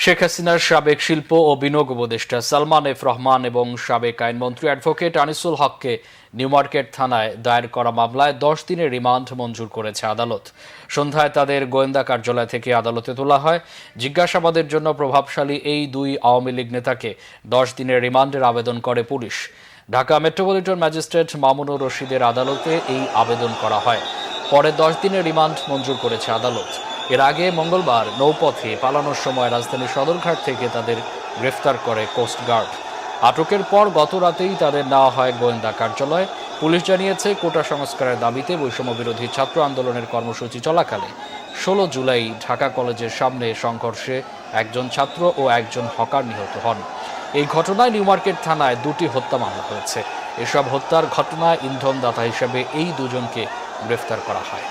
শেখ হাসিনার সাবেক শিল্প ও বিনিয়োগ উপদেষ্টা সালমান এফ রহমান এবং সাবেক আইনমন্ত্রী অ্যাডভোকেট আনিসুল হককে নিউমার্কেট থানায় দায়ের করা মামলায় 10 দিনের রিমান্ড মঞ্জুর করেছে আদালত। সন্ধ্যায় তাদের গোয়েন্দা কার্যালয় থেকে আদালতে তোলা হয়। জিজ্ঞাসাবাদের জন্য প্রভাবশালী এই দুই আওয়ামী লীগ নেতাকে 10 দিনের রিমান্ডের আবেদন করে police. Dhaka metropolitan magistrate Mamunur রশিদের আদালতে এই আবেদন করা হয়। পরে 10 দিনের রিমান্ড মঞ্জুর করেছে আদালত। এর আগে মঙ্গলবার নৌপথে পালানোর সময় রাজধানীর সদরঘাট থেকে তাদের গ্রেফতার করে কোস্টগার্ড। আটকের পর গত রাতেই তাদের নেওয়া হয় গোয়েন্দা কার্যালয়ে। পুলিশ জানিয়েছে, কোটা সংস্কারের দাবিতে বৈষম্য বিরোধী ছাত্র আন্দোলনের কর্মসূচি চলাকালে 16 জুলাই ঢাকা কলেজের সামনে সংঘর্ষে একজন ছাত্র ও একজন হকার নিহত হন। এই ঘটনায় নিউমার্কেট থানায় 2টি হত্যা মামলা হয়েছে। এসব হত্যার ঘটনায় ইন্ধনদাতা হিসেবে এই দুজনকে গ্রেফতার করা হয়।